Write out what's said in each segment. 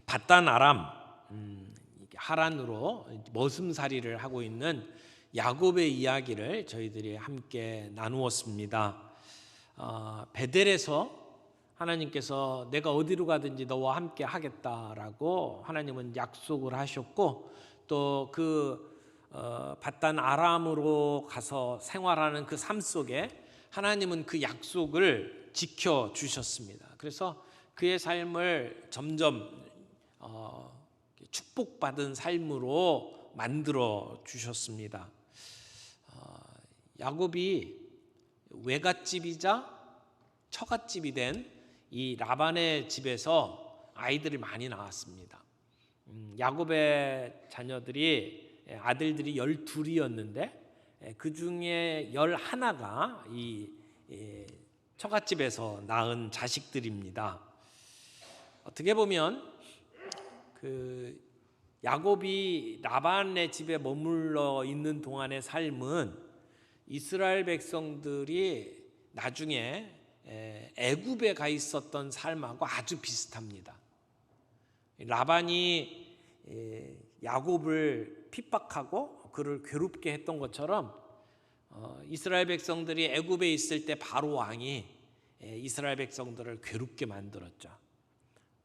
밧단 아람 하란으로 머슴살이를 하고 있는 야곱의 이야기를 저희들이 함께 나누었습니다. 베델에서 하나님께서 내가 어디로 가든지 너와 함께 하겠다라고 하나님은 약속을 하셨고, 또 그 밧단 아람으로 가서 생활하는 그 삶 속에 하나님은 그 약속을 지켜주셨습니다. 그래서 그의 삶을 점점 축복받은 삶으로 만들어 주셨습니다. 야곱이 외갓집이자 처갓집이 된 이 라반의 집에서 아이들이 많이 나왔습니다. 야곱의 자녀들이 아들들이 12이었는데 그 중에 11가 이 처갓집에서 낳은 자식들입니다. 어떻게 보면 그 야곱이 라반의 집에 머물러 있는 동안의 삶은 이스라엘 백성들이 나중에 애굽에 가 있었던 삶하고 아주 비슷합니다. 라반이 야곱을 핍박하고 그를 괴롭게 했던 것처럼 이스라엘 백성들이 애굽에 있을 때 바로 왕이 이스라엘 백성들을 괴롭게 만들었죠.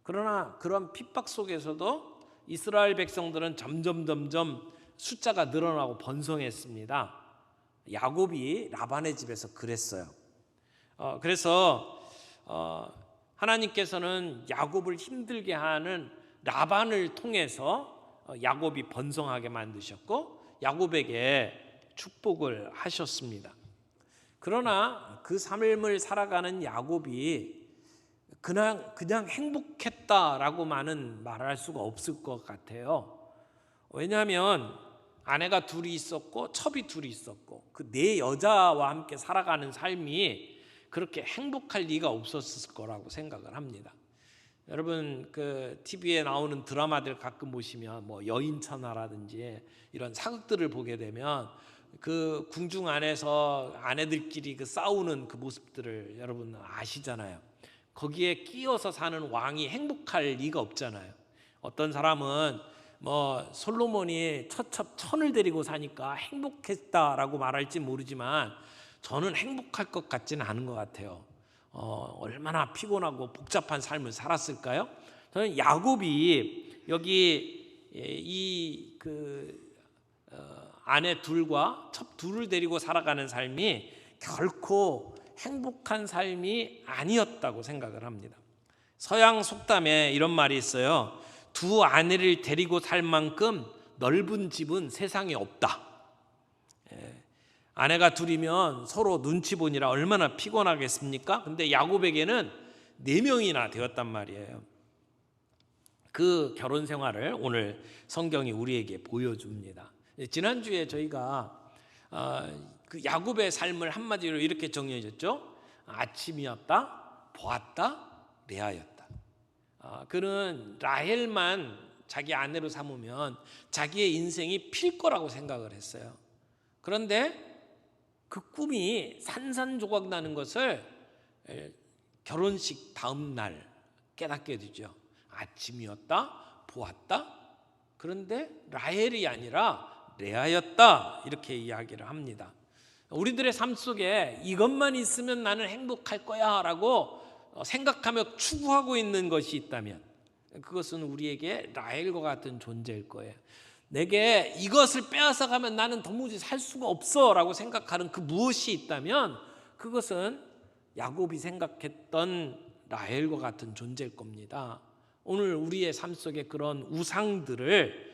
그러나 그런 핍박 속에서도 이스라엘 백성들은 점점 숫자가 늘어나고 번성했습니다. 야곱이 라반의 집에서 그랬어요. 그래서 하나님께서는 야곱을 힘들게 하는 라반을 통해서 야곱이 번성하게 만드셨고 야곱에게 축복을 하셨습니다. 그러나 그 삶을 살아가는 야곱이 그냥 행복했다라고만은 말할 수가 없을 것 같아요. 왜냐하면 아내가 둘이 있었고 첩이 둘이 있었고 그 네 여자와 함께 살아가는 삶이 그렇게 행복할 리가 없었을 거라고 생각을 합니다. 여러분 그 TV에 나오는 드라마들 가끔 보시면 뭐 여인천하라든지 이런 사극들을 보게 되면 그 궁중 안에서 아내들끼리 그 싸우는 그 모습들을 여러분 아시잖아요. 거기에 끼어서 사는 왕이 행복할 리가 없잖아요. 어떤 사람은 뭐 솔로몬이 처첩 천을 데리고 사니까 행복했다라고 말할지 모르지만 저는 행복할 것 같지는 않은 것 같아요. 얼마나 피곤하고 복잡한 삶을 살았을까요? 저는 야곱이 여기 아내 둘과 첩 둘을 데리고 살아가는 삶이 결코 행복한 삶이 아니었다고 생각을 합니다. 서양 속담에 이런 말이 있어요. 두 아내를 데리고 살 만큼 넓은 집은 세상에 없다. 아내가 둘이면 서로 눈치 보느라 얼마나 피곤하겠습니까? 근데 야곱에게는 4명이나 되었단 말이에요. 그 결혼 생활을 오늘 성경이 우리에게 보여줍니다. 지난주에 저희가 그 야곱의 삶을 한마디로 이렇게 정리해줬죠. 아침이었다, 보았다, 레아였다. 그는 라헬만 자기 아내로 삼으면 자기의 인생이 필 거라고 생각을 했어요. 그런데 그 꿈이 산산조각 나는 것을 결혼식 다음 날 깨닫게 되죠. 아침이었다, 보았다. 그런데 라헬이 아니라 레아였다. 이렇게 이야기를 합니다. 우리들의 삶 속에 이것만 있으면 나는 행복할 거야 라고 생각하며 추구하고 있는 것이 있다면 그것은 우리에게 라헬과 같은 존재일 거예요. 내게 이것을 빼앗아 가면 나는 도무지 살 수가 없어 라고 생각하는 그 무엇이 있다면 그것은 야곱이 생각했던 라헬과 같은 존재일 겁니다. 오늘 우리의 삶 속에 그런 우상들을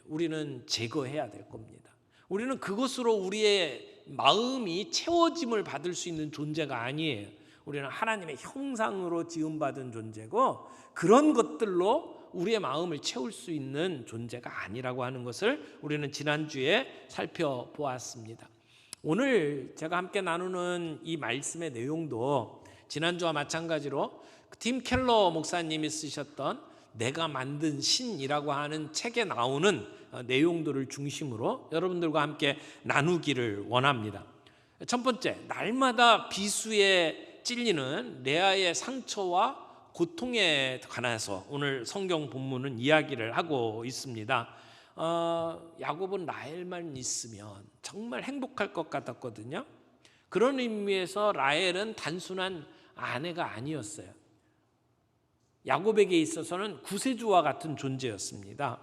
우리는 제거해야 될 겁니다. 우리는 그것으로 우리의 마음이 채워짐을 받을 수 있는 존재가 아니에요. 우리는 하나님의 형상으로 지음받은 존재고 그런 것들로 우리의 마음을 채울 수 있는 존재가 아니라고 하는 것을 우리는 지난주에 살펴보았습니다. 오늘 제가 함께 나누는 이 말씀의 내용도 지난주와 마찬가지로 팀 켈러 목사님이 쓰셨던 내가 만든 신이라고 하는 책에 나오는 내용들을 중심으로 여러분들과 함께 나누기를 원합니다. 첫 번째, 날마다 비수에 찔리는 레아의 상처와 고통에 관해서 오늘 성경 본문은 이야기를 하고 있습니다. 야곱은 라헬만 있으면 정말 행복할 것 같았거든요. 그런 의미에서 라헬은 단순한 아내가 아니었어요. 야곱에게 있어서는 구세주와 같은 존재였습니다.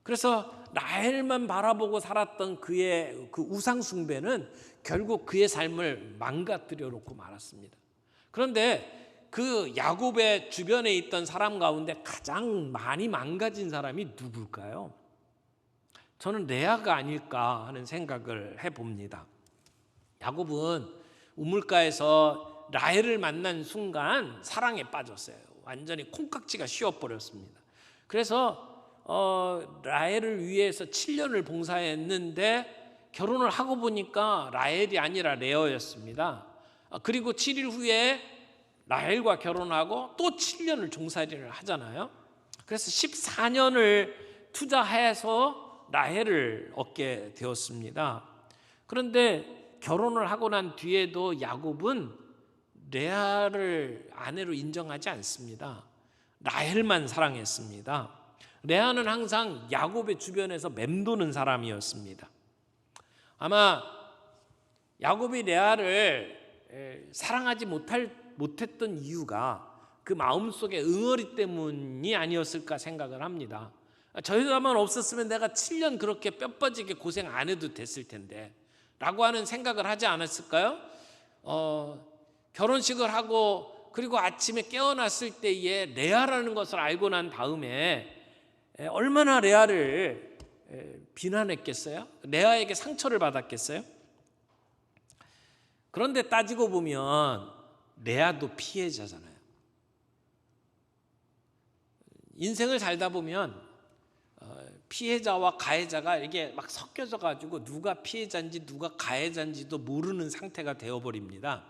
그래서 라헬만 바라보고 살았던 그의 그 우상 숭배는 결국 그의 삶을 망가뜨려 놓고 말았습니다. 그런데 그 야곱의 주변에 있던 사람 가운데 가장 많이 망가진 사람이 누굴까요? 저는 레아가 아닐까 하는 생각을 해봅니다. 야곱은 우물가에서 라헬을 만난 순간 사랑에 빠졌어요. 완전히 콩깍지가 씌워버렸습니다. 그래서 라헬을 위해서 7년을 봉사했는데 결혼을 하고 보니까 라헬이 아니라 레아였습니다. 그리고 7일 후에 라헬과 결혼하고 또 7년을 종살이를 하잖아요. 그래서 14년을 투자해서 라헬을 얻게 되었습니다. 그런데 결혼을 하고 난 뒤에도 야곱은 레아를 아내로 인정하지 않습니다. 라헬만 사랑했습니다. 레아는 항상 야곱의 주변에서 맴도는 사람이었습니다. 아마 야곱이 레아를 사랑하지 못했던 이유가 그 마음속의 응어리 때문이 아니었을까 생각을 합니다. 저 여자만 없었으면 내가 7년 그렇게 뼈 빠지게 고생 안 해도 됐을 텐데 라고 하는 생각을 하지 않았을까요? 결혼식을 하고 그리고 아침에 깨어났을 때에 레아라는 것을 알고 난 다음에 얼마나 레아를 비난했겠어요? 레아에게 상처를 받았겠어요? 그런데 따지고 보면 레아도 피해자잖아요. 인생을 살다 보면 피해자와 가해자가 이게 막 섞여져 가지고 누가 피해자인지 누가 가해자인지도 모르는 상태가 되어버립니다.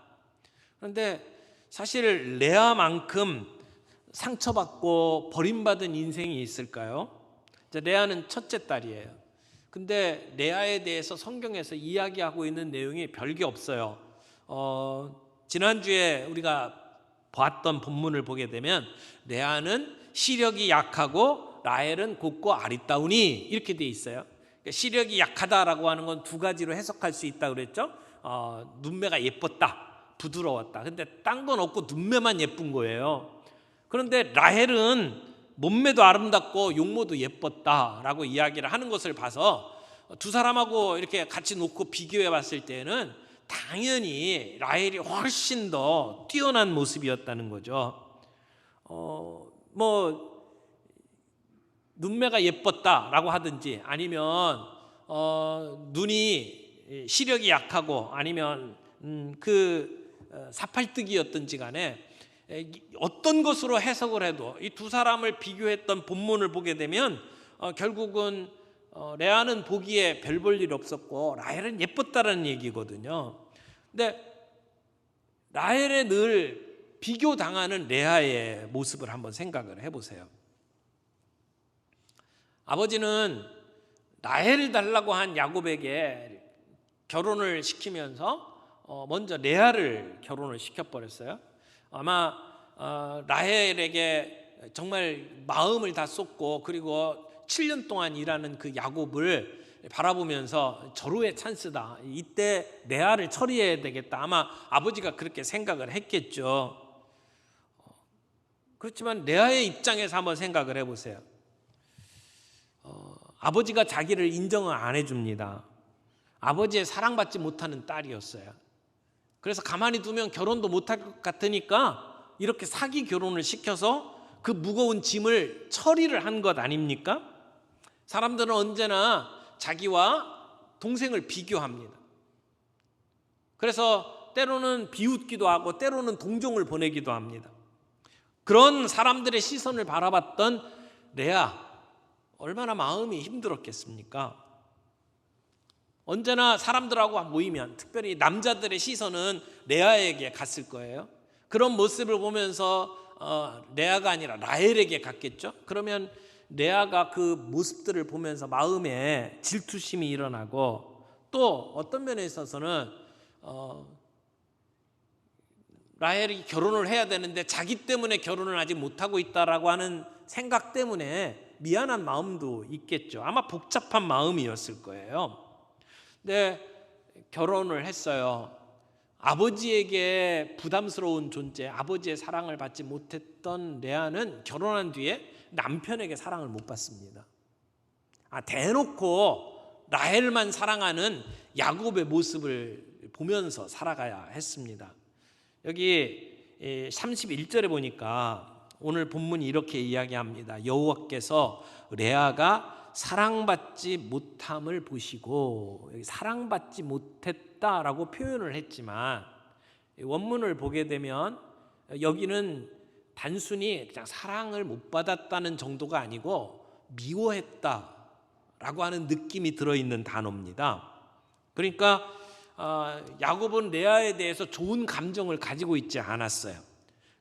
그런데 사실 레아만큼 상처받고 버림받은 인생이 있을까요? 레아는 첫째 딸이에요. 근데 레아에 대해서 성경에서 이야기하고 있는 내용이 별게 없어요. 지난주에 우리가 봤던 본문을 보게 되면 레아는 시력이 약하고 라헬은 곱고 아리따우니 이렇게 돼 있어요. 시력이 약하다라고 하는 건 두 가지로 해석할 수 있다고 그랬죠. 눈매가 예뻤다, 부드러웠다. 근데 딴 건 없고 눈매만 예쁜 거예요. 그런데 라헬은 몸매도 아름답고 용모도 예뻤다라고 이야기를 하는 것을 봐서 두 사람하고 이렇게 같이 놓고 비교해 봤을 때는 당연히 라헬이 훨씬 더 뛰어난 모습이었다는 거죠. 눈매가 예뻤다라고 하든지 아니면 눈이 시력이 약하고 아니면 사팔뜨기였든지 간에 어떤 것으로 해석을 해도 이 두 사람을 비교했던 본문을 보게 되면 결국은 레아는 보기에 별 볼 일 없었고 라헬은 예뻤다라는 얘기거든요. 근데 라헬에 늘 비교당하는 레아의 모습을 한번 생각을 해보세요. 아버지는 라헬을 달라고 한 야곱에게 결혼을 시키면서 먼저 레아를 결혼을 시켜버렸어요. 아마 라헬에게 정말 마음을 다 쏟고 그리고 7년 동안 일하는 그 야곱을 바라보면서 절호의 찬스다. 이때 레아를 처리해야 되겠다. 아마 아버지가 그렇게 생각을 했겠죠. 그렇지만 레아의 입장에서 한번 생각을 해보세요. 아버지가 자기를 인정을 안 해줍니다. 아버지의 사랑받지 못하는 딸이었어요. 그래서 가만히 두면 결혼도 못할 것 같으니까 이렇게 사기 결혼을 시켜서 그 무거운 짐을 처리를 한 것 아닙니까? 사람들은 언제나 자기와 동생을 비교합니다. 그래서 때로는 비웃기도 하고 때로는 동정을 보내기도 합니다. 그런 사람들의 시선을 바라봤던 레아, 얼마나 마음이 힘들었겠습니까? 언제나 사람들하고 모이면 특별히 남자들의 시선은 레아에게 갔을 거예요. 그런 모습을 보면서 레아가 아니라 라헬에게 갔겠죠. 그러면 레아가 그 모습들을 보면서 마음에 질투심이 일어나고 또 어떤 면에 있어서는 라헬이 결혼을 해야 되는데 자기 때문에 결혼을 아직 못하고 있다라고 하는 생각 때문에 미안한 마음도 있겠죠. 아마 복잡한 마음이었을 거예요. 근데 결혼을 했어요. 아버지에게 부담스러운 존재, 아버지의 사랑을 받지 못했던 레아는 결혼한 뒤에 남편에게 사랑을 못 받습니다. 대놓고 라헬만 사랑하는 야곱의 모습을 보면서 살아가야 했습니다. 여기 31절에 보니까 오늘 본문이 이렇게 이야기합니다. 여호와께서 레아가 사랑받지 못함을 보시고, 여기 사랑받지 못했다라고 표현을 했지만 원문을 보게 되면 여기는 단순히 그냥 사랑을 못 받았다는 정도가 아니고 미워했다라고 하는 느낌이 들어있는 단어입니다. 그러니까 야곱은 레아에 대해서 좋은 감정을 가지고 있지 않았어요.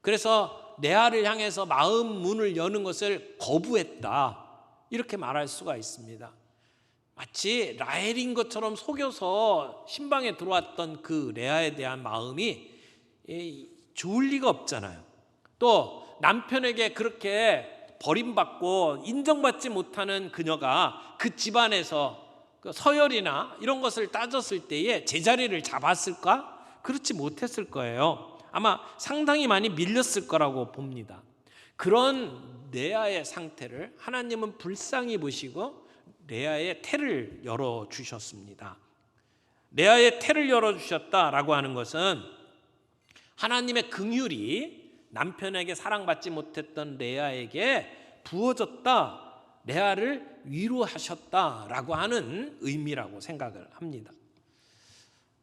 그래서 레아를 향해서 마음 문을 여는 것을 거부했다, 이렇게 말할 수가 있습니다. 마치 라헬인 것처럼 속여서 신방에 들어왔던 그 레아에 대한 마음이 좋을 리가 없잖아요. 또 남편에게 그렇게 버림받고 인정받지 못하는 그녀가 그 집안에서 서열이나 이런 것을 따졌을 때에 제자리를 잡았을까? 그렇지 못했을 거예요. 아마 상당히 많이 밀렸을 거라고 봅니다. 그런 레아의 상태를 하나님은 불쌍히 보시고 레아의 태를 열어주셨습니다. 레아의 태를 열어주셨다라고 하는 것은 하나님의 긍휼이 남편에게 사랑받지 못했던 레아에게 부어졌다, 레아를 위로하셨다라고 하는 의미라고 생각을 합니다.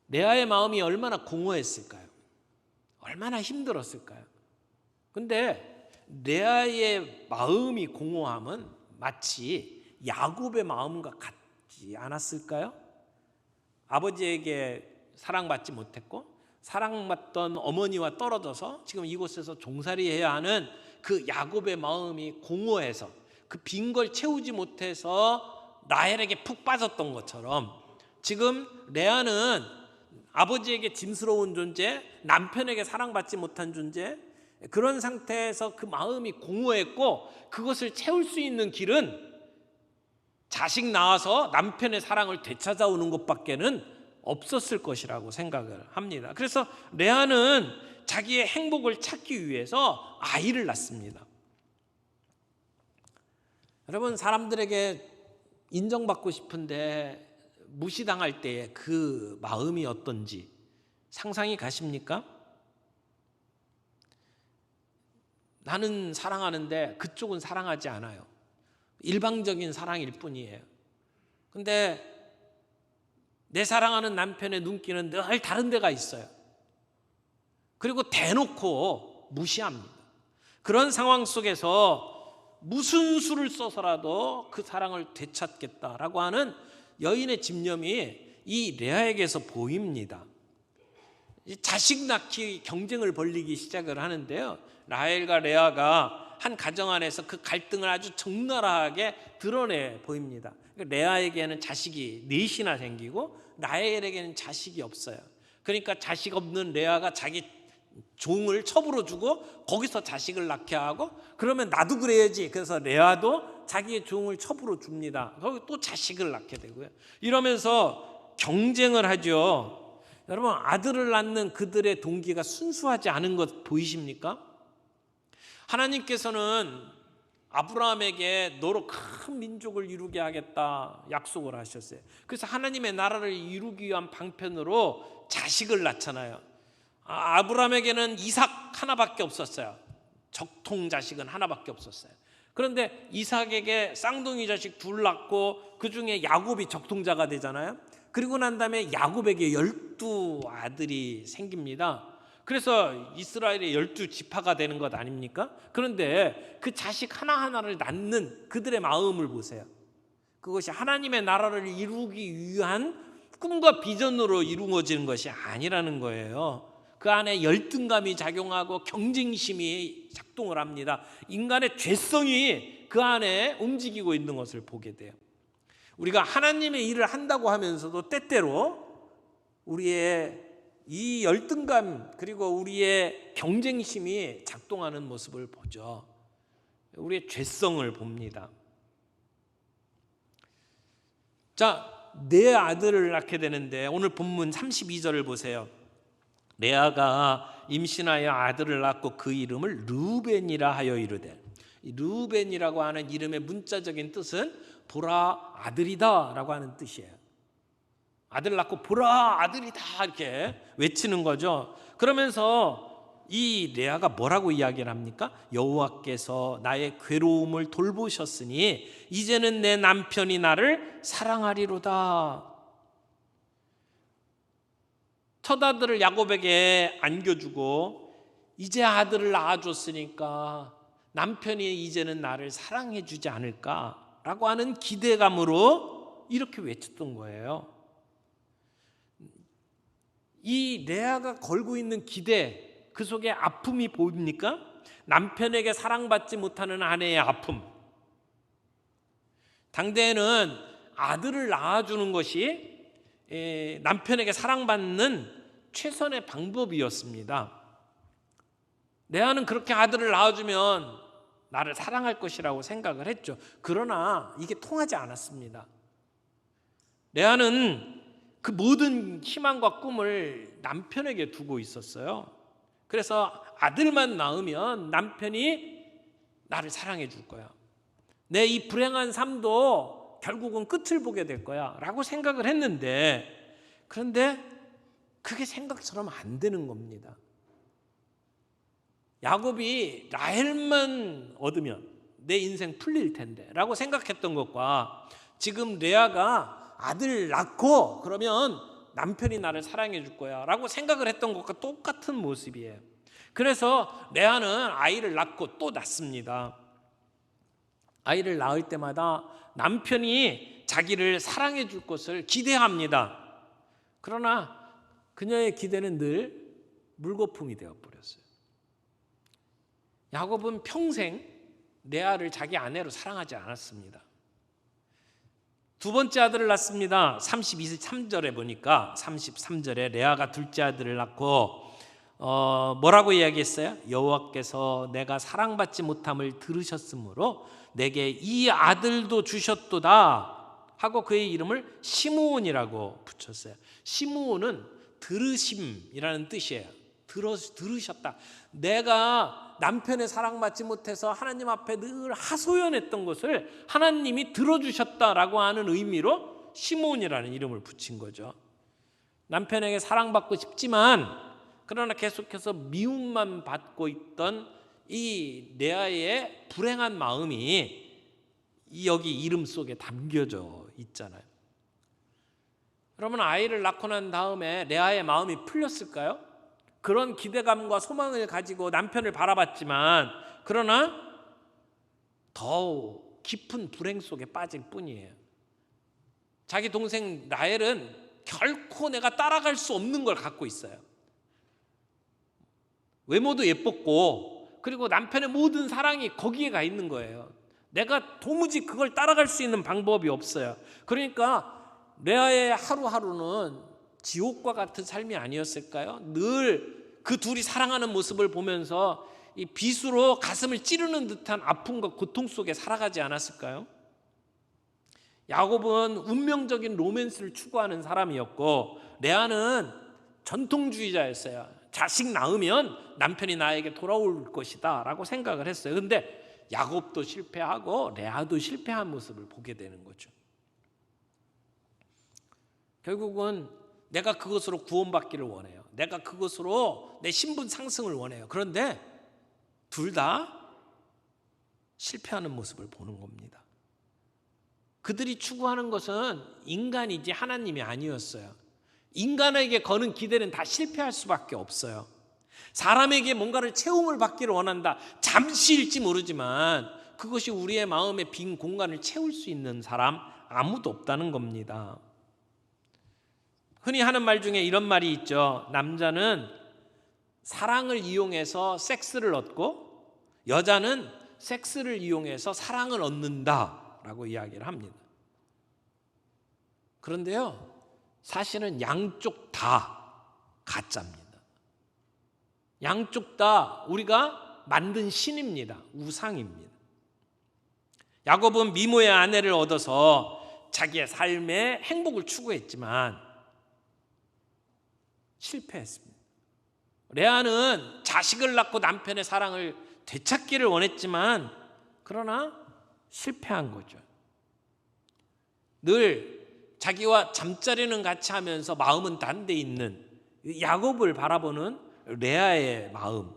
레아의 마음이 얼마나 공허했을까요? 얼마나 힘들었을까요? 근데 레아의 마음이 공허함은 마치 야곱의 마음과 같지 않았을까요? 아버지에게 사랑받지 못했고 사랑받던 어머니와 떨어져서 지금 이곳에서 종살이해야 하는 그 야곱의 마음이 공허해서 그 빈 걸 채우지 못해서 라헬에게 푹 빠졌던 것처럼 지금 레아는 아버지에게 짐스러운 존재, 남편에게 사랑받지 못한 존재, 그런 상태에서 그 마음이 공허했고 그것을 채울 수 있는 길은 자식 낳아서 남편의 사랑을 되찾아오는 것밖에는 없었을 것이라고 생각을 합니다. 그래서 레아는 자기의 행복을 찾기 위해서 아이를 낳습니다. 여러분, 사람들에게 인정받고 싶은데 무시당할 때의 그 마음이 어떤지 상상이 가십니까? 나는 사랑하는데 그쪽은 사랑하지 않아요. 일방적인 사랑일 뿐이에요. 근데 내 사랑하는 남편의 눈길은 늘 다른 데가 있어요. 그리고 대놓고 무시합니다. 그런 상황 속에서 무슨 수를 써서라도 그 사랑을 되찾겠다라고 하는 여인의 집념이 이 레아에게서 보입니다. 자식 낳기 경쟁을 벌이기 시작을 하는데요, 라헬과 레아가 한 가정 안에서 그 갈등을 아주 적나라하게 드러내 보입니다. 레아에게는 자식이 넷이나 생기고 라헬에게는 자식이 없어요. 그러니까 자식 없는 레아가 자기 종을 첩으로 주고 거기서 자식을 낳게 하고, 그러면 나도 그래야지. 그래서 레아도 자기의 종을 첩으로 줍니다. 거기 또 자식을 낳게 되고요. 이러면서 경쟁을 하죠. 여러분, 아들을 낳는 그들의 동기가 순수하지 않은 것 보이십니까? 하나님께서는 아브라함에게 너로 큰 민족을 이루게 하겠다 약속을 하셨어요. 그래서 하나님의 나라를 이루기 위한 방편으로 자식을 낳잖아요. 아브라함에게는 이삭 하나밖에 없었어요. 적통 자식은 하나밖에 없었어요. 그런데 이삭에게 쌍둥이 자식 둘 낳고 그 중에 야곱이 적통자가 되잖아요. 그리고 난 다음에 야곱에게 12아들이 생깁니다. 그래서 이스라엘의 12지파가 되는 것 아닙니까? 그런데 그 자식 하나하나를 낳는 그들의 마음을 보세요. 그것이 하나님의 나라를 이루기 위한 꿈과 비전으로 이루어지는 것이 아니라는 거예요. 그 안에 열등감이 작용하고 경쟁심이 작동을 합니다. 인간의 죄성이 그 안에 움직이고 있는 것을 보게 돼요. 우리가 하나님의 일을 한다고 하면서도 때때로 우리의 이 열등감 그리고 우리의 경쟁심이 작동하는 모습을 보죠. 우리의 죄성을 봅니다. 자, 네 아들을 낳게 되는데 오늘 본문 32절을 보세요. 레아가 임신하여 아들을 낳고 그 이름을 르우벤이라 하여 이르되, 이 르우벤이라고 하는 이름의 문자적인 뜻은 보라 아들이다 라고 하는 뜻이에요. 아들 낳고 보라 아들이다 이렇게 외치는 거죠. 그러면서 이 레아가 뭐라고 이야기를 합니까? 여호와께서 나의 괴로움을 돌보셨으니 이제는 내 남편이 나를 사랑하리로다. 첫 아들을 야곱에게 안겨주고 이제 아들을 낳아줬으니까 남편이 이제는 나를 사랑해 주지 않을까라고 하는 기대감으로 이렇게 외쳤던 거예요. 이 레아가 걸고 있는 기대, 그 속에 아픔이 보입니까? 남편에게 사랑받지 못하는 아내의 아픔. 당대에는 아들을 낳아주는 것이 남편에게 사랑받는 최선의 방법이었습니다. 레아는 그렇게 아들을 낳아주면 나를 사랑할 것이라고 생각을 했죠. 그러나 이게 통하지 않았습니다. 레아는 그 모든 희망과 꿈을 남편에게 두고 있었어요. 그래서 아들만 낳으면 남편이 나를 사랑해 줄 거야. 내 이 불행한 삶도 결국은 끝을 보게 될 거야 라고 생각을 했는데, 그런데 그게 생각처럼 안 되는 겁니다. 야곱이 라헬만 얻으면 내 인생 풀릴 텐데 라고 생각했던 것과 지금 레아가 아들 낳고 그러면 남편이 나를 사랑해 줄 거야 라고 생각을 했던 것과 똑같은 모습이에요. 그래서 레아는 아이를 낳고 또 낳습니다. 아이를 낳을 때마다 남편이 자기를 사랑해 줄 것을 기대합니다. 그러나 그녀의 기대는 늘 물거품이 되어버렸어요. 야곱은 평생 레아를 자기 아내로 사랑하지 않았습니다. 두 번째 아들을 낳습니다. 33절에 보니까 33절에 레아가 둘째 아들을 낳고 뭐라고 이야기했어요? 여호와께서 내가 사랑받지 못함을 들으셨으므로 내게 이 아들도 주셨도다 하고 그의 이름을 시므온이라고 붙였어요. 시므온은 들으심이라는 뜻이에요. 들으셨다. 내가 남편의 사랑받지 못해서 하나님 앞에 늘 하소연했던 것을 하나님이 들어주셨다라고 하는 의미로 시므온이라는 이름을 붙인 거죠. 남편에게 사랑받고 싶지만 그러나 계속해서 미움만 받고 있던 이 레아의 불행한 마음이 여기 이름 속에 담겨져 있잖아요. 여러분, 아이를 낳고 난 다음에 레아의 마음이 풀렸을까요? 그런 기대감과 소망을 가지고 남편을 바라봤지만 그러나 더 깊은 불행 속에 빠질 뿐이에요. 자기 동생 라헬은 결코 내가 따라갈 수 없는 걸 갖고 있어요. 외모도 예뻤고 그리고 남편의 모든 사랑이 거기에 가 있는 거예요. 내가 도무지 그걸 따라갈 수 있는 방법이 없어요. 그러니까 레아의 하루하루는 지옥과 같은 삶이 아니었을까요? 늘 그 둘이 사랑하는 모습을 보면서 이 빗으로 가슴을 찌르는 듯한 아픔과 고통 속에 살아가지 않았을까요? 야곱은 운명적인 로맨스를 추구하는 사람이었고 레아는 전통주의자였어요. 자식 낳으면 남편이 나에게 돌아올 것이다 라고 생각을 했어요. 그런데 야곱도 실패하고 레아도 실패한 모습을 보게 되는 거죠. 결국은 내가 그것으로 구원받기를 원해요. 내가 그것으로 내 신분 상승을 원해요. 그런데 둘 다 실패하는 모습을 보는 겁니다. 그들이 추구하는 것은 인간이지 하나님이 아니었어요. 인간에게 거는 기대는 다 실패할 수밖에 없어요. 사람에게 뭔가를 채움을 받기를 원한다. 잠시일지 모르지만 그것이 우리의 마음의 빈 공간을 채울 수 있는 사람 아무도 없다는 겁니다. 흔히 하는 말 중에 이런 말이 있죠. 남자는 사랑을 이용해서 섹스를 얻고 여자는 섹스를 이용해서 사랑을 얻는다라고 이야기를 합니다. 그런데요, 사실은 양쪽 다 가짜입니다. 양쪽 다 우리가 만든 신입니다. 우상입니다. 야곱은 미모의 아내를 얻어서 자기의 삶의 행복을 추구했지만 실패했습니다. 레아는 자식을 낳고 남편의 사랑을 되찾기를 원했지만 그러나 실패한 거죠. 늘 자기와 잠자리는 같이 하면서 마음은 딴 데 있는 야곱을 바라보는 레아의 마음.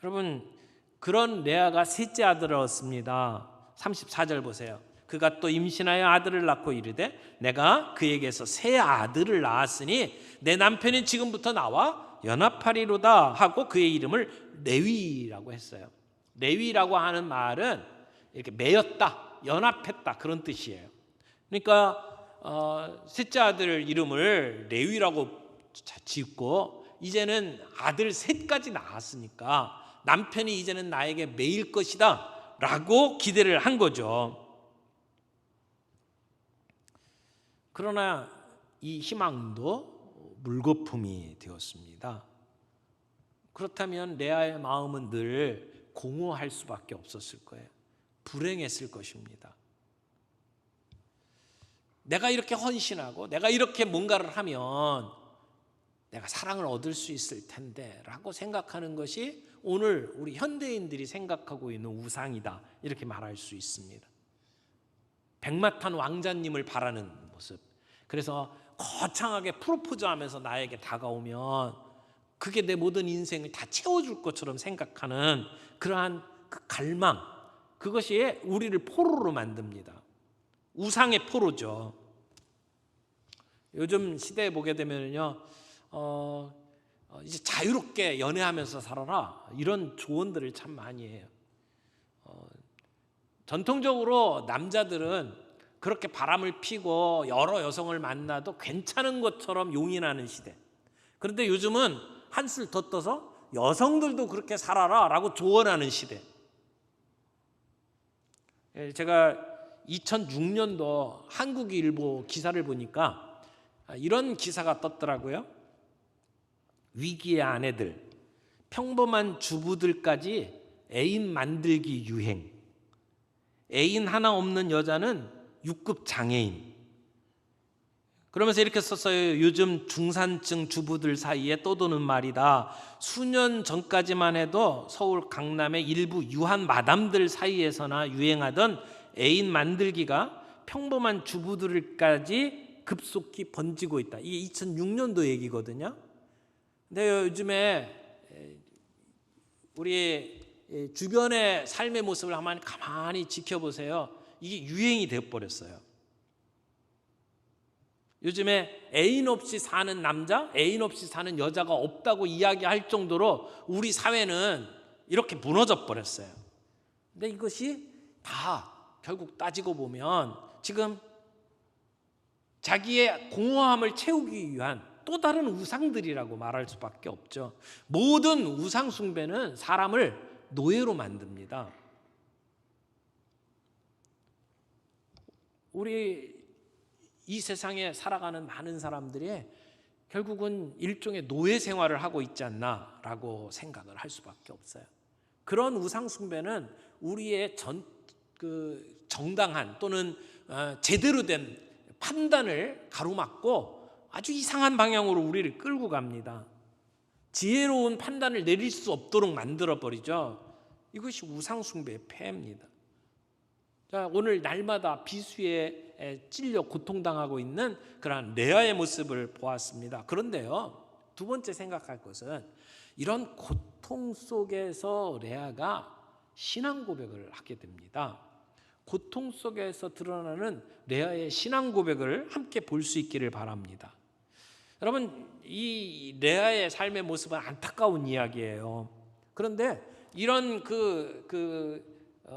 여러분, 그런 레아가 셋째 아들을 얻습니다. 34절 보세요. 그가 또 임신하여 아들을 낳고 이르되 내가 그에게서 새 아들을 낳았으니 내 남편이 지금부터 나와 연합하리로다 하고 그의 이름을 레위라고 했어요. 레위라고 하는 말은 이렇게 매였다, 연합했다 그런 뜻이에요. 그러니까 셋째 아들 이름을 레위라고 짓고 이제는 아들 셋까지 낳았으니까 남편이 이제는 나에게 매일 것이다 라고 기대를 한 거죠. 그러나 이 희망도 물거품이 되었습니다. 그렇다면 레아의 마음은 늘 공허할 수밖에 없었을 거예요. 불행했을 것입니다. 내가 이렇게 헌신하고 내가 이렇게 뭔가를 하면 내가 사랑을 얻을 수 있을 텐데 라고 생각하는 것이 오늘 우리 현대인들이 생각하고 있는 우상이다 이렇게 말할 수 있습니다. 백마탄 왕자님을 바라는 모습, 그래서 거창하게 프로포즈하면서 나에게 다가오면 그게 내 모든 인생을 다 채워줄 것처럼 생각하는 그러한 그 갈망, 그것이 우리를 포로로 만듭니다. 우상의 포로죠. 요즘 시대에 보게 되면요, 이제 자유롭게 연애하면서 살아라 이런 조언들을 참 많이 해요. 전통적으로 남자들은 그렇게 바람을 피고 여러 여성을 만나도 괜찮은 것처럼 용인하는 시대. 그런데 요즘은 한술 더 떠서 여성들도 그렇게 살아라 라고 조언하는 시대. 제가 2006년도 한국일보 기사를 보니까 이런 기사가 떴더라고요. 위기의 아내들, 평범한 주부들까지 애인 만들기 유행. 애인 하나 없는 여자는 6급 장애인. 그러면서 이렇게 썼어요. 요즘 중산층 주부들 사이에 떠도는 말이다. 수년 전까지만 해도 서울 강남의 일부 유한 마담들 사이에서나 유행하던 애인 만들기가 평범한 주부들까지 급속히 번지고 있다. 이게 2006년도 얘기거든요. 근데 요즘에 우리 주변의 삶의 모습을 한번 가만히 지켜보세요. 이게 유행이 되어버렸어요. 요즘에 애인 없이 사는 남자, 애인 없이 사는 여자가 없다고 이야기할 정도로 우리 사회는 이렇게 무너져 버렸어요. 근데 이것이 다 결국 따지고 보면 지금 자기의 공허함을 채우기 위한 또 다른 우상들이라고 말할 수밖에 없죠. 모든 우상 숭배는 사람을 노예로 만듭니다. 우리 이 세상에 살아가는 많은 사람들이 결국은 일종의 노예 생활을 하고 있지 않나라고 생각을 할 수밖에 없어요. 그런 우상 숭배는 우리의 정당한 또는 제대로 된 판단을 가로막고 아주 이상한 방향으로 우리를 끌고 갑니다. 지혜로운 판단을 내릴 수 없도록 만들어버리죠. 이것이 우상 숭배의 폐해입니다. 자, 오늘 날마다 비수에 찔려 고통당하고 있는 그러한 레아의 모습을 보았습니다. 그런데요, 두 번째 생각할 것은 이런 고통 속에서 레아가 신앙 고백을 하게 됩니다. 고통 속에서 드러나는 레아의 신앙 고백을 함께 볼 수 있기를 바랍니다. 여러분, 이 레아의 삶의 모습은 안타까운 이야기예요. 그런데 이런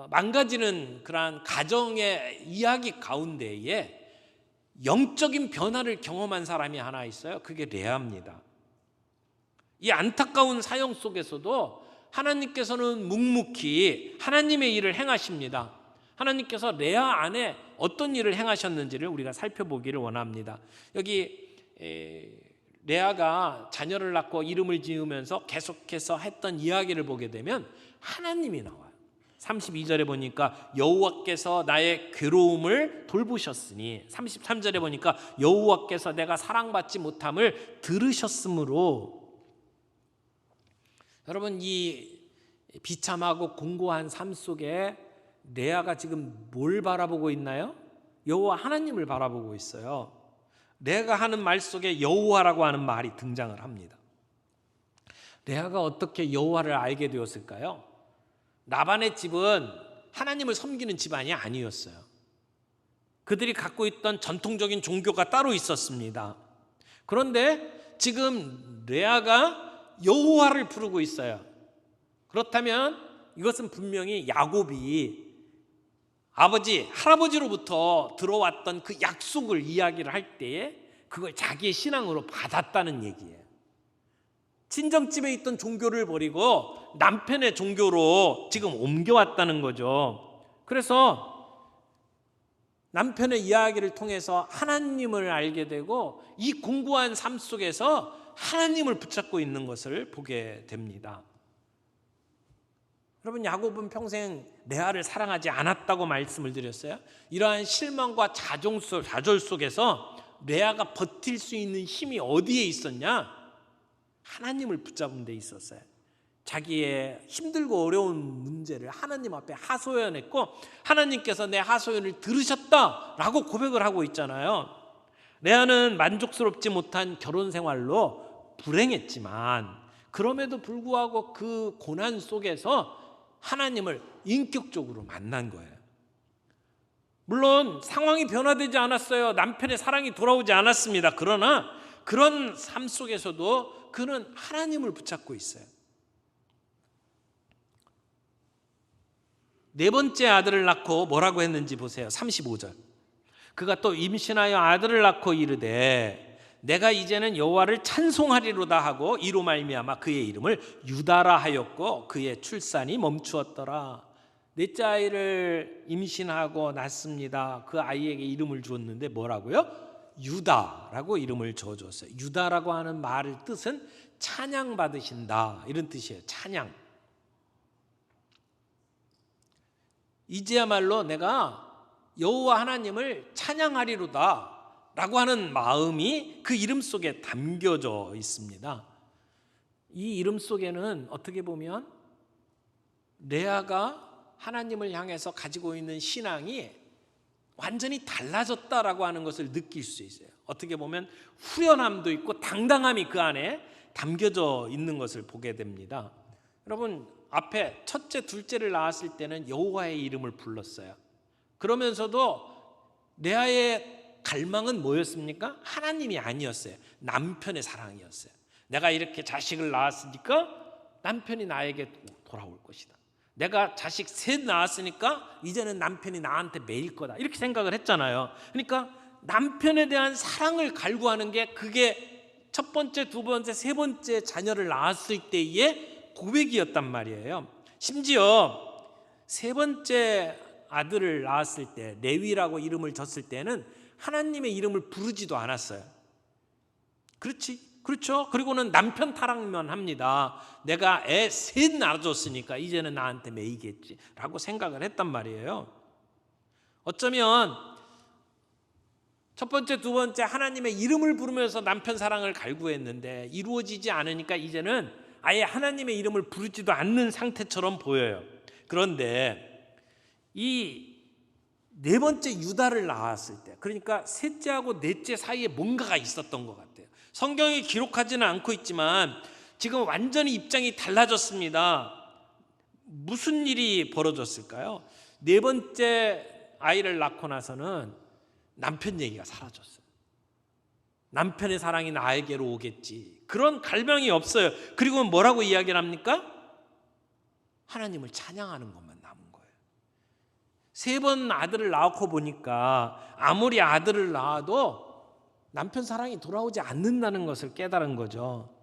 망가지는 그러한 가정의 이야기 가운데에 영적인 변화를 경험한 사람이 하나 있어요. 그게 레아입니다. 이 안타까운 사형 속에서도 하나님께서는 묵묵히 하나님의 일을 행하십니다. 하나님께서 레아 안에 어떤 일을 행하셨는지를 우리가 살펴보기를 원합니다. 여기 레아가 자녀를 낳고 이름을 지으면서 계속해서 했던 이야기를 보게 되면 하나님이 나와요. 32절에 보니까 여호와께서 나의 괴로움을 돌보셨으니, 33절에 보니까 여호와께서 내가 사랑받지 못함을 들으셨으므로. 여러분, 이 비참하고 공고한 삶 속에 레아가 지금 뭘 바라보고 있나요? 여호와 하나님을 바라보고 있어요. 레아가 하는 말 속에 여호와라고 하는 말이 등장을 합니다. 레아가 어떻게 여호와를 알게 되었을까요? 라반의 집은 하나님을 섬기는 집안이 아니었어요. 그들이 갖고 있던 전통적인 종교가 따로 있었습니다. 그런데 지금 레아가 여호와를 부르고 있어요. 그렇다면 이것은 분명히 야곱이 아버지, 할아버지로부터 들어왔던 그 약속을 이야기를 할 때에 그걸 자기의 신앙으로 받았다는 얘기예요. 친정집에 있던 종교를 버리고 남편의 종교로 지금 옮겨왔다는 거죠. 그래서 남편의 이야기를 통해서 하나님을 알게 되고 이 공고한 삶 속에서 하나님을 붙잡고 있는 것을 보게 됩니다. 여러분, 야곱은 평생 레아를 사랑하지 않았다고 말씀을 드렸어요. 이러한 실망과 좌절 속에서 레아가 버틸 수 있는 힘이 어디에 있었냐? 하나님을 붙잡은 데 있었어요. 자기의 힘들고 어려운 문제를 하나님 앞에 하소연했고 하나님께서 내 하소연을 들으셨다라고 고백을 하고 있잖아요. 레아는 만족스럽지 못한 결혼 생활로 불행했지만 그럼에도 불구하고 그 고난 속에서 하나님을 인격적으로 만난 거예요. 물론 상황이 변화되지 않았어요. 남편의 사랑이 돌아오지 않았습니다. 그러나 그런 삶 속에서도 그는 하나님을 붙잡고 있어요. 네 번째 아들을 낳고 뭐라고 했는지 보세요. 35절. 그가 또 임신하여 아들을 낳고 이르되 내가 이제는 여호와를 찬송하리로다 하고 이로 말미암아 그의 이름을 유다라 하였고 그의 출산이 멈추었더라. 넷째 아이를 임신하고 낳습니다. 그 아이에게 이름을 주었는데 뭐라고요? 유다라고 이름을 지어줬어요. 유다라고 하는 말의 뜻은 찬양 받으신다, 이런 뜻이에요. 찬양. 이제야말로 내가 여호와 하나님을 찬양하리로다 라고 하는 마음이 그 이름 속에 담겨져 있습니다. 이 이름 속에는 어떻게 보면 레아가 하나님을 향해서 가지고 있는 신앙이 완전히 달라졌다라고 하는 것을 느낄 수 있어요. 어떻게 보면 후련함도 있고 당당함이 그 안에 담겨져 있는 것을 보게 됩니다. 여러분, 앞에 첫째, 둘째를 낳았을 때는 여호와의 이름을 불렀어요. 그러면서도 레아의 갈망은 뭐였습니까? 하나님이 아니었어요. 남편의 사랑이었어요. 내가 이렇게 자식을 낳았으니까 남편이 나에게 돌아올 것이다. 내가 자식 셋 낳았으니까 이제는 남편이 나한테 매일 거다, 이렇게 생각을 했잖아요. 그러니까 남편에 대한 사랑을 갈구하는 게 그게 첫 번째, 두 번째, 세 번째 자녀를 낳았을 때의 고백이었단 말이에요. 심지어 세 번째 아들을 낳았을 때, 레위라고 이름을 졌을 때는 하나님의 이름을 부르지도 않았어요. 그렇죠? 그리고는 남편 타락만 합니다. 내가 애 셋 낳아줬으니까 이제는 나한테 매이겠지 라고 생각을 했단 말이에요. 어쩌면 첫 번째, 두 번째 하나님의 이름을 부르면서 남편 사랑을 갈구했는데 이루어지지 않으니까 이제는 아예 하나님의 이름을 부르지도 않는 상태처럼 보여요. 그런데 이 네 번째 유다를 낳았을 때, 그러니까 셋째하고 넷째 사이에 뭔가가 있었던 것 같아요. 성경이 기록하지는 않고 있지만 지금 완전히 입장이 달라졌습니다. 무슨 일이 벌어졌을까요? 네 번째 아이를 낳고 나서는 남편 얘기가 사라졌어요. 남편의 사랑이 나에게로 오겠지, 그런 갈망이 없어요. 그리고 뭐라고 이야기를 합니까? 하나님을 찬양하는 것만 남은 거예요. 세 번 아들을 낳고 보니까 아무리 아들을 낳아도 남편 사랑이 돌아오지 않는다는 것을 깨달은 거죠.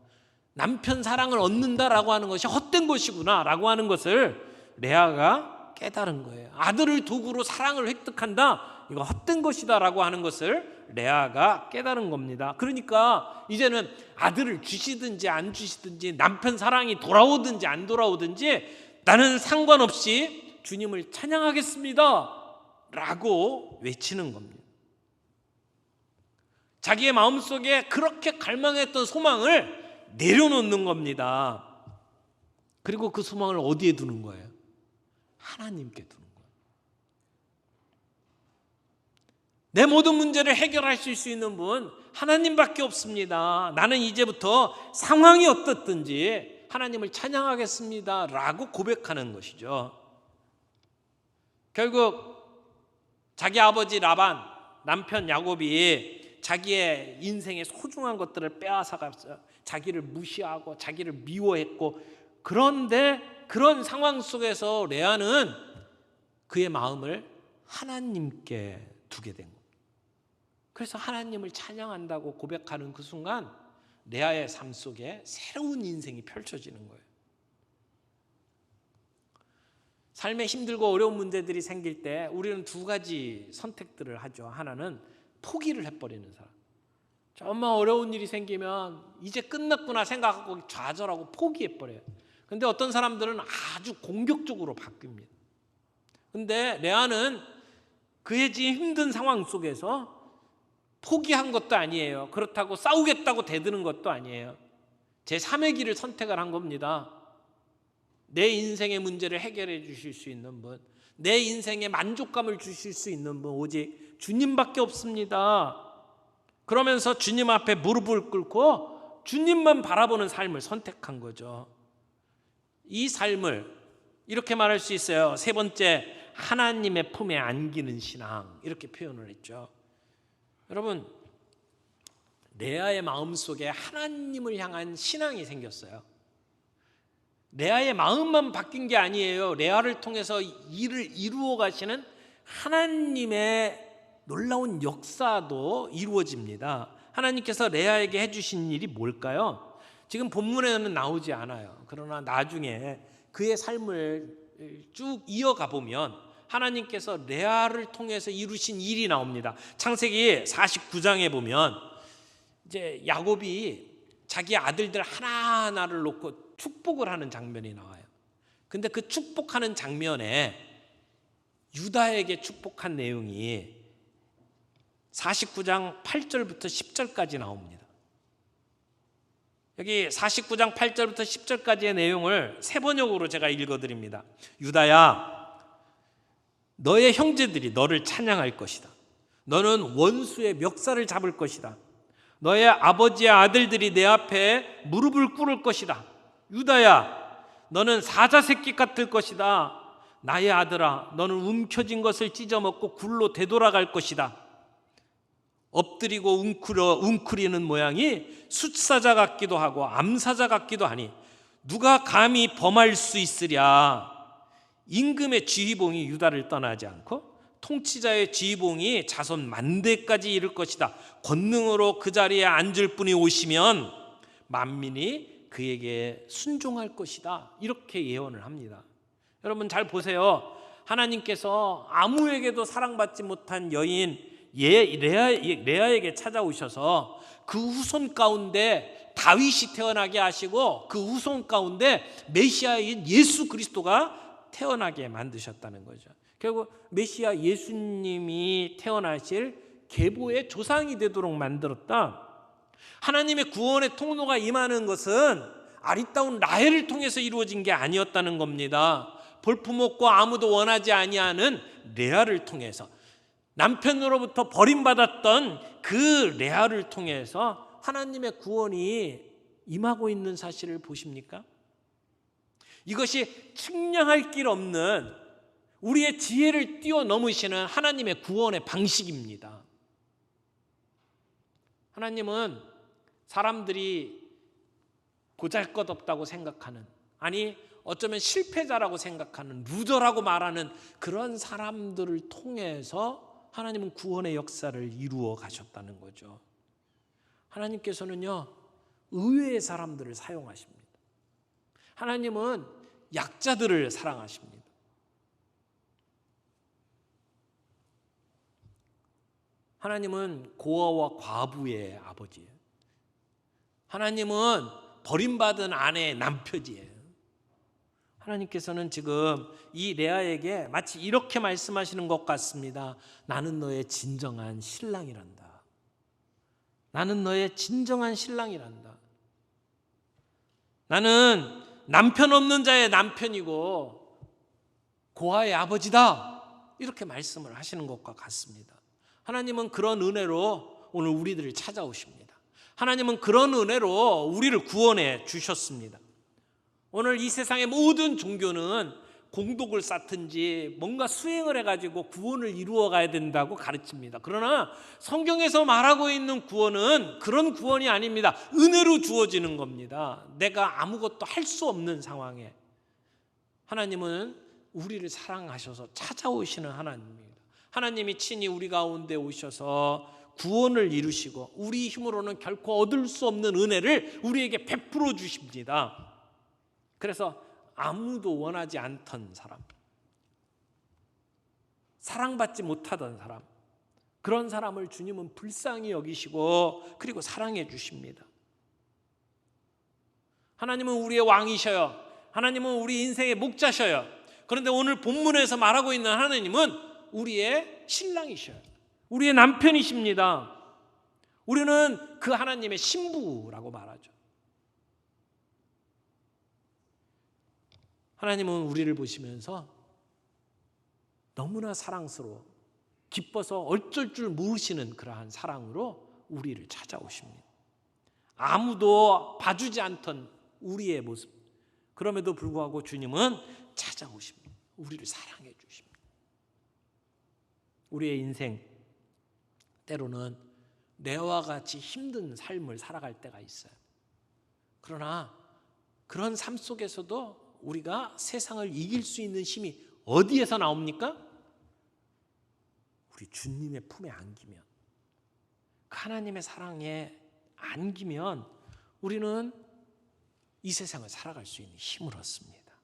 남편 사랑을 얻는다라고 하는 것이 헛된 것이구나 라고 하는 것을 레아가 깨달은 거예요. 아들을 도구로 사랑을 획득한다, 이거 헛된 것이다 라고 하는 것을 레아가 깨달은 겁니다. 그러니까 이제는 아들을 주시든지 안 주시든지 남편 사랑이 돌아오든지 안 돌아오든지 나는 상관없이 주님을 찬양하겠습니다 라고 외치는 겁니다. 자기의 마음속에 그렇게 갈망했던 소망을 내려놓는 겁니다. 그리고 그 소망을 어디에 두는 거예요? 하나님께 두는 거예요. 내 모든 문제를 해결하실 수 있는 분 하나님밖에 없습니다. 나는 이제부터 상황이 어떻든지 하나님을 찬양하겠습니다 라고 고백하는 것이죠. 결국 자기 아버지 라반, 남편 야곱이 자기의 인생의 소중한 것들을 빼앗아갔어요. 자기를 무시하고 자기를 미워했고, 그런데 그런 상황 속에서 레아는 그의 마음을 하나님께 두게 된 겁니다. 그래서 하나님을 찬양한다고 고백하는 그 순간 레아의 삶 속에 새로운 인생이 펼쳐지는 거예요. 삶에 힘들고 어려운 문제들이 생길 때 우리는 두 가지 선택들을 하죠. 하나는 포기를 해버리는 사람. 정말 어려운 일이 생기면 이제 끝났구나 생각하고 좌절하고 포기해버려요. 근데 어떤 사람들은 아주 공격적으로 바뀝니다. 근데 레아는 그의 지금 힘든 상황 속에서 포기한 것도 아니에요. 그렇다고 싸우겠다고 대드는 것도 아니에요. 제3의 길을 선택을 한 겁니다. 내 인생의 문제를 해결해 주실 수 있는 분, 내 인생에 만족감을 주실 수 있는 분 오직 주님밖에 없습니다. 그러면서 주님 앞에 무릎을 꿇고 주님만 바라보는 삶을 선택한 거죠. 이 삶을 이렇게 말할 수 있어요. 세 번째, 하나님의 품에 안기는 신앙, 이렇게 표현을 했죠. 여러분, 레아의 마음속에 하나님을 향한 신앙이 생겼어요. 레아의 마음만 바뀐 게 아니에요. 레아를 통해서 일을 이루어 가시는 하나님의 놀라운 역사도 이루어집니다. 하나님께서 레아에게 해주신 일이 뭘까요? 지금 본문에는 나오지 않아요. 그러나 나중에 그의 삶을 쭉 이어가 보면 하나님께서 레아를 통해서 이루신 일이 나옵니다. 창세기 49장에 보면 이제 야곱이 자기 아들들 하나하나를 놓고 축복을 하는 장면이 나와요. 근데 그 축복하는 장면에 유다에게 축복한 내용이 49장 8절부터 10절까지 나옵니다. 여기 49장 8절부터 10절까지의 내용을 세 번역으로 제가 읽어드립니다. 유다야, 너의 형제들이 너를 찬양할 것이다. 너는 원수의 멱살을 잡을 것이다. 너의 아버지의 아들들이 내 앞에 무릎을 꿇을 것이다. 유다야, 너는 사자 새끼 같을 것이다. 나의 아들아, 너는 움켜진 것을 찢어먹고 굴로 되돌아갈 것이다. 엎드리고 웅크리는 모양이 숫사자 같기도 하고 암사자 같기도 하니 누가 감히 범할 수 있으랴. 임금의 지휘봉이 유다를 떠나지 않고 통치자의 지휘봉이 자손 만대까지 이를 것이다. 권능으로 그 자리에 앉을 분이 오시면 만민이 그에게 순종할 것이다. 이렇게 예언을 합니다. 여러분 잘 보세요. 하나님께서 아무에게도 사랑받지 못한 여인 레아에게 찾아오셔서 그 후손 가운데 다윗이 태어나게 하시고 그 후손 가운데 메시아인 예수 그리스도가 태어나게 만드셨다는 거죠. 결국 메시아 예수님이 태어나실 계보의 조상이 되도록 만들었다. 하나님의 구원의 통로가 임하는 것은 아리따운 라헬을 통해서 이루어진 게 아니었다는 겁니다. 볼품없고 아무도 원하지 아니하는 레아를 통해서, 남편으로부터 버림받았던 그 레아를 통해서 하나님의 구원이 임하고 있는 사실을 보십니까? 이것이 측량할 길 없는 우리의 지혜를 뛰어넘으시는 하나님의 구원의 방식입니다. 하나님은 사람들이 보잘것없다고 생각하는, 아니 어쩌면 실패자라고 생각하는, 루저라고 말하는 그런 사람들을 통해서 하나님은 구원의 역사를 이루어 가셨다는 거죠. 하나님께서는요, 의외의 사람들을 사용하십니다. 하나님은 약자들을 사랑하십니다. 하나님은 고아와 과부의 아버지예요. 하나님은 버림받은 아내의 남편이에요. 하나님께서는 지금 이 레아에게 마치 이렇게 말씀하시는 것 같습니다. 나는 너의 진정한 신랑이란다. 나는 너의 진정한 신랑이란다. 나는 남편 없는 자의 남편이고 고아의 아버지다. 이렇게 말씀을 하시는 것과 같습니다. 하나님은 그런 은혜로 오늘 우리들을 찾아오십니다. 하나님은 그런 은혜로 우리를 구원해 주셨습니다. 오늘 이 세상의 모든 종교는 공독을 쌓든지 뭔가 수행을 해가지고 구원을 이루어 가야 된다고 가르칩니다. 그러나 성경에서 말하고 있는 구원은 그런 구원이 아닙니다. 은혜로 주어지는 겁니다. 내가 아무것도 할 수 없는 상황에 하나님은 우리를 사랑하셔서 찾아오시는 하나님입니다. 하나님이 친히 우리 가운데 오셔서 구원을 이루시고 우리 힘으로는 결코 얻을 수 없는 은혜를 우리에게 베풀어 주십니다. 그래서 아무도 원하지 않던 사람, 사랑받지 못하던 사람, 그런 사람을 주님은 불쌍히 여기시고 그리고 사랑해 주십니다. 하나님은 우리의 왕이셔요. 하나님은 우리 인생의 목자셔요. 그런데 오늘 본문에서 말하고 있는 하나님은 우리의 신랑이셔요. 우리의 남편이십니다. 우리는 그 하나님의 신부라고 말하죠. 하나님은 우리를 보시면서 너무나 사랑스러워 기뻐서 어쩔 줄 모르시는 그러한 사랑으로 우리를 찾아오십니다. 아무도 봐주지 않던 우리의 모습, 그럼에도 불구하고 주님은 찾아오십니다. 우리를 사랑해 주십니다. 우리의 인생 때로는 레아와 같이 힘든 삶을 살아갈 때가 있어요. 그러나 그런 삶 속에서도 우리가 세상을 이길 수 있는 힘이 어디에서 나옵니까? 우리 주님의 품에 안기면, 하나님의 사랑에 안기면 우리는 이 세상을 살아갈 수 있는 힘을 얻습니다.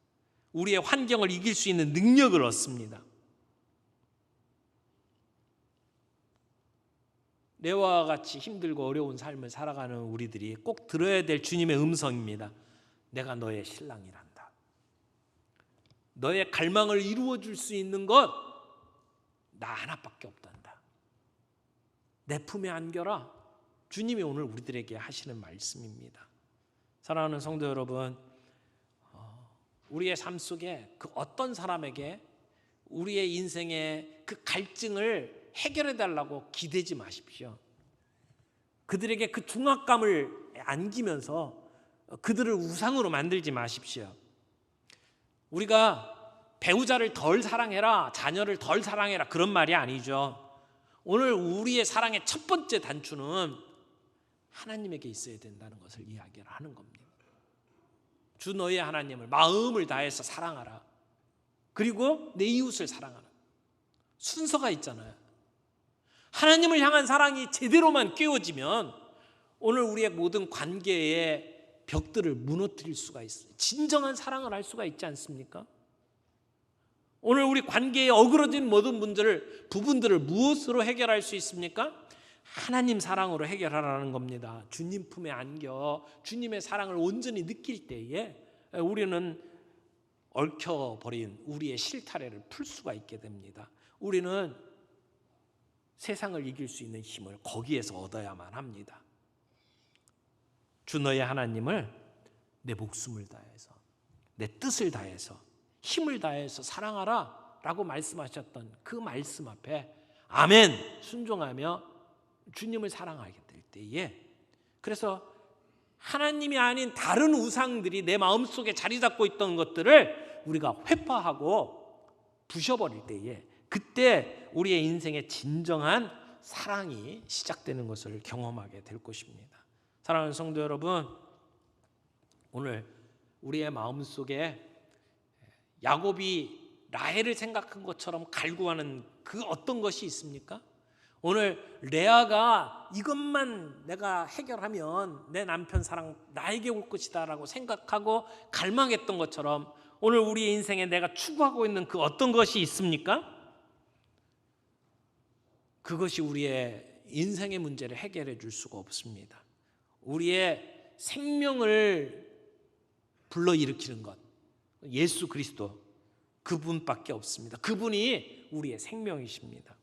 우리의 환경을 이길 수 있는 능력을 얻습니다. 레아와 같이 힘들고 어려운 삶을 살아가는 우리들이 꼭 들어야 될 주님의 음성입니다. 내가 너의 신랑이란다. 너의 갈망을 이루어 줄 수 있는 것 나 하나밖에 없단다. 내 품에 안겨라. 주님이 오늘 우리들에게 하시는 말씀입니다. 사랑하는 성도 여러분, 우리의 삶 속에 그 어떤 사람에게 우리의 인생의 그 갈증을 해결해 달라고 기대지 마십시오. 그들에게 그 중압감을 안기면서 그들을 우상으로 만들지 마십시오. 우리가 배우자를 덜 사랑해라, 자녀를 덜 사랑해라, 그런 말이 아니죠. 오늘 우리의 사랑의 첫 번째 단추는 하나님에게 있어야 된다는 것을 이야기를 하는 겁니다. 주 너의 하나님을 마음을 다해서 사랑하라. 그리고 내 이웃을 사랑하라. 순서가 있잖아요. 하나님을 향한 사랑이 제대로만 깨어지면 오늘 우리의 모든 관계의 벽들을 무너뜨릴 수가 있어요. 진정한 사랑을 할 수가 있지 않습니까? 오늘 우리 관계에 어그러진 모든 부분들을 무엇으로 해결할 수 있습니까? 하나님 사랑으로 해결하라는 겁니다. 주님 품에 안겨 주님의 사랑을 온전히 느낄 때에 우리는 얽혀버린 우리의 실타래를 풀 수가 있게 됩니다. 우리는 세상을 이길 수 있는 힘을 거기에서 얻어야만 합니다. 주 너의 하나님을 내 목숨을 다해서, 내 뜻을 다해서, 힘을 다해서 사랑하라 라고 말씀하셨던 그 말씀 앞에 아멘 순종하며 주님을 사랑하게 될 때에, 그래서 하나님이 아닌 다른 우상들이 내 마음속에 자리 잡고 있던 것들을 우리가 회파하고 부셔버릴 때에, 그때 우리의 인생의 진정한 사랑이 시작되는 것을 경험하게 될 것입니다. 사랑하는 성도 여러분, 오늘 우리의 마음속에 야곱이 라헬을 생각한 것처럼 갈구하는 그 어떤 것이 있습니까? 오늘 레아가 이것만 내가 해결하면 내 남편 사랑 나에게 올 것이다 라고 생각하고 갈망했던 것처럼 오늘 우리의 인생에 내가 추구하고 있는 그 어떤 것이 있습니까? 그것이 우리의 인생의 문제를 해결해 줄 수가 없습니다. 우리의 생명을 불러일으키는 것, 예수 그리스도 그분밖에 없습니다. 그분이 우리의 생명이십니다.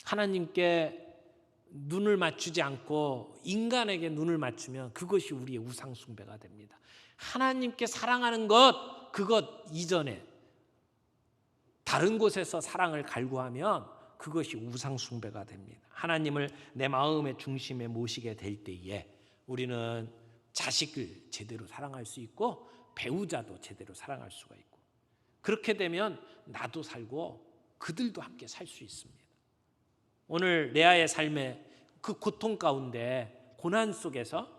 하나님께 눈을 맞추지 않고 인간에게 눈을 맞추면 그것이 우리의 우상 숭배가 됩니다. 하나님께 사랑하는 것, 그것 이전에 다른 곳에서 사랑을 갈구하면 그것이 우상 숭배가 됩니다. 하나님을 내 마음의 중심에 모시게 될 때에 우리는 자식을 제대로 사랑할 수 있고 배우자도 제대로 사랑할 수가 있고, 그렇게 되면 나도 살고 그들도 함께 살 수 있습니다. 오늘 레아의 삶의 그 고통 가운데 고난 속에서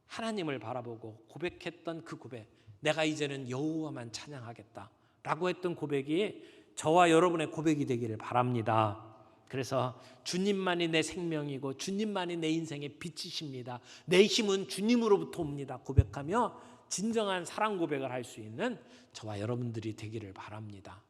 하나님을 바라보고 고백했던 그 고백, 내가 이제는 여호와만 찬양하겠다라고 했던 고백이 저와 여러분의 고백이 되기를 바랍니다. 그래서 주님만이 내 생명이고 주님만이 내 인생의 빛이십니다. 내 힘은 주님으로부터 옵니다. 고백하며 진정한 사랑 고백을 할 수 있는 저와 여러분들이 되기를 바랍니다.